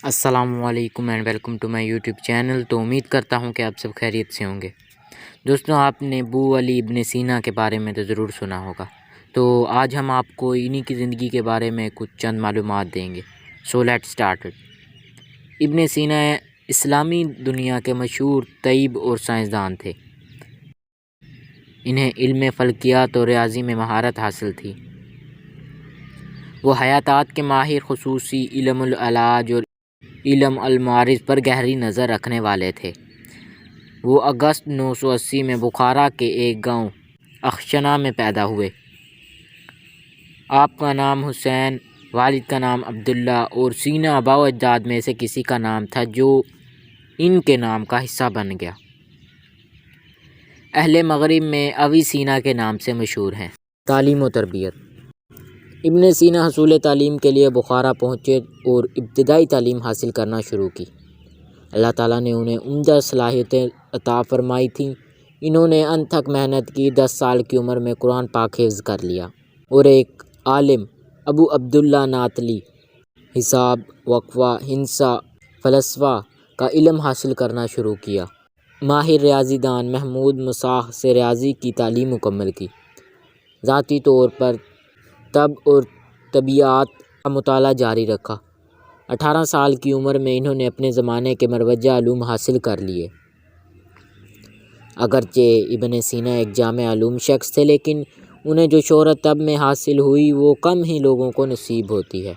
السلام علیکم and welcome to my YouTube channel. تو امید کرتا ہوں کہ آپ سب خیریت سے ہوں گے۔ دوستوں، آپ نے ابو علی ابن سینا کے بارے میں تو ضرور سنا ہوگا، تو آج ہم آپ کو انہی کی زندگی کے بارے میں کچھ چند معلومات دیں گے۔ So let started. ابن سینا اسلامی دنیا کے مشہور طبیب اور سائنسدان تھے۔ انہیں علم فلکیات اور ریاضی میں مہارت حاصل تھی۔ وہ حیاتیات کے ماہر، خصوصی علم العلاج اور علم المعارض پر گہری نظر رکھنے والے تھے۔ وہ اگست 980 میں بخارا کے ایک گاؤں اخشنا میں پیدا ہوئے۔ آپ کا نام حسین، والد کا نام عبداللہ اور سینا آباء و اجداد میں سے کسی کا نام تھا جو ان کے نام کا حصہ بن گیا۔ اہل مغرب میں ابی سینا کے نام سے مشہور ہیں۔ تعلیم و تربیت۔ ابن سینا حصول تعلیم کے لیے بخارا پہنچے اور ابتدائی تعلیم حاصل کرنا شروع کی۔ اللہ تعالیٰ نے انہیں عمدہ صلاحیتیں عطا فرمائی تھیں۔ انہوں نے انتھک محنت کی، 10 سال کی عمر میں قرآن پاک حفظ کر لیا اور ایک عالم ابو عبداللہ ناتلی حساب، وقفہ، ہندسہ، فلسفہ کا علم حاصل کرنا شروع کیا۔ ماہر ریاضی دان محمود مصاح سے ریاضی کی تعلیم مکمل کی۔ ذاتی طور پر طب اور طبیعیات کا مطالعہ جاری رکھا۔ 18 سال کی عمر میں انہوں نے اپنے زمانے کے مروجہ علوم حاصل کر لیے۔ اگرچہ ابن سینا ایک جامع علوم شخص تھے، لیکن انہیں جو شہرت طب میں حاصل ہوئی وہ کم ہی لوگوں کو نصیب ہوتی ہے۔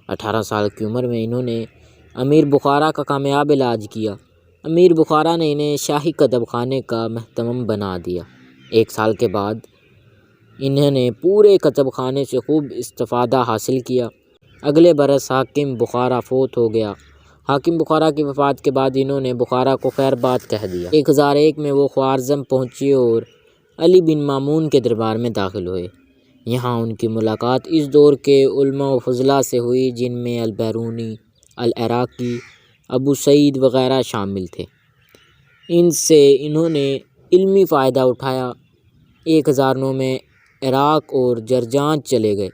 18 سال کی عمر میں انہوں نے امیر بخارا کا کامیاب علاج کیا۔ امیر بخارا نے انہیں شاہی کتب خانے کا مہتمم بنا دیا۔ 1 سال کے بعد انہوں نے پورے کتب خانے سے خوب استفادہ حاصل کیا۔ اگلے برس حاکم بخارا فوت ہو گیا۔ حاکم بخارا کی وفات کے بعد انہوں نے بخارا کو خیر باد کہہ دیا۔ 1001 میں وہ خوارزم پہنچے اور علی بن مامون کے دربار میں داخل ہوئے۔ یہاں ان کی ملاقات اس دور کے علماء و فضلاء سے ہوئی، جن میں البیرونی، العراقی، ابو سعید وغیرہ شامل تھے۔ ان سے انہوں نے علمی فائدہ اٹھایا۔ 1009 میں عراق اور جرجان چلے گئے،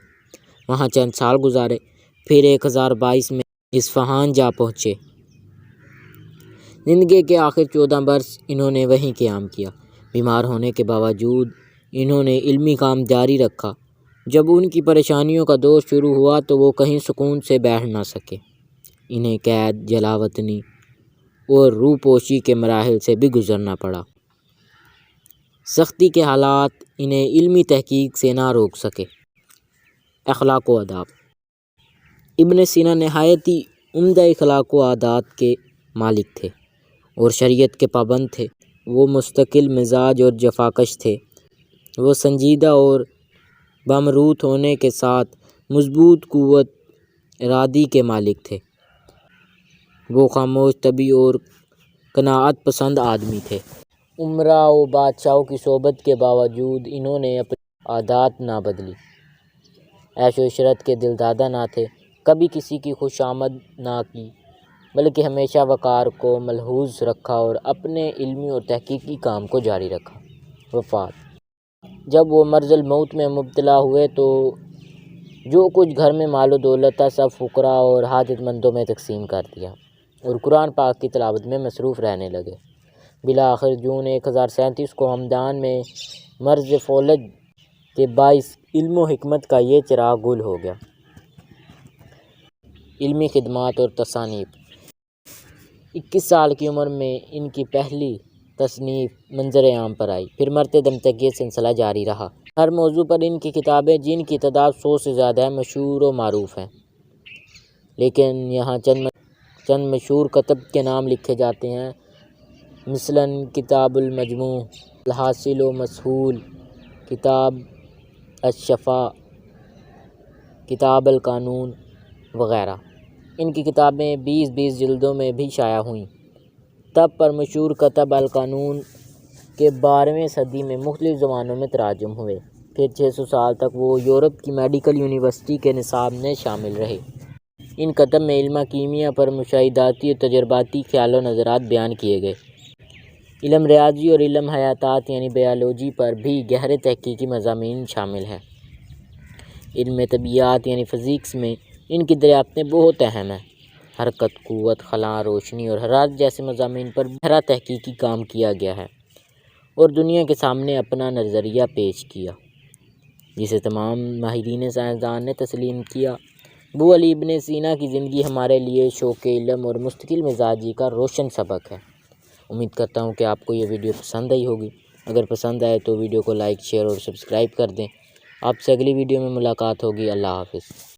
وہاں چند سال گزارے، پھر 1022 میں اصفہان جا پہنچے۔ زندگی کے آخر 14 برس انہوں نے وہیں قیام کیا۔ بیمار ہونے کے باوجود انہوں نے علمی کام جاری رکھا۔ جب ان کی پریشانیوں کا دور شروع ہوا تو وہ کہیں سکون سے بیٹھ نہ سکے۔ انہیں قید، جلاوطنی اور روپوشی کے مراحل سے بھی گزرنا پڑا۔ سختی کے حالات انہیں علمی تحقیق سے نہ روک سکے۔ اخلاق و آداب۔ ابن سینا نہایت ہی عمدہ اخلاق و عادات کے مالک تھے اور شریعت کے پابند تھے۔ وہ مستقل مزاج اور جفاکش تھے۔ وہ سنجیدہ اور بامروت ہونے کے ساتھ مضبوط قوت ارادی کے مالک تھے۔ وہ خاموش طبع اور قناعت پسند آدمی تھے۔ امراء و بادشاہوں کی صحبت کے باوجود انہوں نے اپنی عادات نہ بدلی۔ عیش و عشرت کے دلدادہ نہ تھے، کبھی کسی کی خوش آمد نہ کی، بلکہ ہمیشہ وقار کو ملحوظ رکھا اور اپنے علمی اور تحقیقی کام کو جاری رکھا۔ وفات۔ جب وہ مرض الموت میں مبتلا ہوئے تو جو کچھ گھر میں مال و دولت تھا سب فقراء اور حاجت مندوں میں تقسیم کر دیا اور قرآن پاک کی تلاوت میں مصروف رہنے لگے۔ بالآخر جون 1037 کو ہمدان میں مرض فولج کے باعث علم و حکمت کا یہ چراغ گل ہو گیا۔ علمی خدمات اور تصانیف۔ 21 سال کی عمر میں ان کی پہلی تصنیف منظر عام پر آئی، پھر مرتے دم تک یہ سلسلہ جاری رہا۔ ہر موضوع پر ان کی کتابیں، جن کی تعداد 100 سے زیادہ ہے، مشہور و معروف ہیں، لیکن یہاں چند مشہور کتب کے نام لکھے جاتے ہیں، مثلاً کتاب المجموع، الحاصل و مسحول، کتاب الشفا، کتاب القانون وغیرہ۔ ان کی کتابیں 20 جلدوں میں بھی شائع ہوئیں۔ طب پر مشہور کتاب القانون کے 12ویں صدی میں مختلف زبانوں میں تراجم ہوئے، پھر 600 سال تک وہ یورپ کی میڈیکل یونیورسٹی کے نصاب میں شامل رہے۔ ان کتب میں علم کیمیا پر مشاہداتی اور تجرباتی خیال و نظرات بیان کیے گئے۔ علم ریاضی اور علم حیاتیات یعنی بائیولوجی پر بھی گہرے تحقیقی مضامین شامل ہیں۔ علم طبیعیات یعنی فزکس میں ان کی دریافتیں بہت اہم ہیں۔ حرکت، قوت، خلا، روشنی اور حرارت جیسے مضامین پر گہرا تحقیقی کام کیا گیا ہے اور دنیا کے سامنے اپنا نظریہ پیش کیا، جسے تمام ماہرین سائنسدان نے تسلیم کیا۔ ابو علی ابن سینا کی زندگی ہمارے لیے شوق علم اور مستقل مزاجی کا روشن سبق ہے۔ امید کرتا ہوں کہ آپ کو یہ ویڈیو پسند آئی ہوگی۔ اگر پسند آئے تو ویڈیو کو لائک، شیئر اور سبسکرائب کر دیں۔ آپ سے اگلی ویڈیو میں ملاقات ہوگی۔ اللہ حافظ۔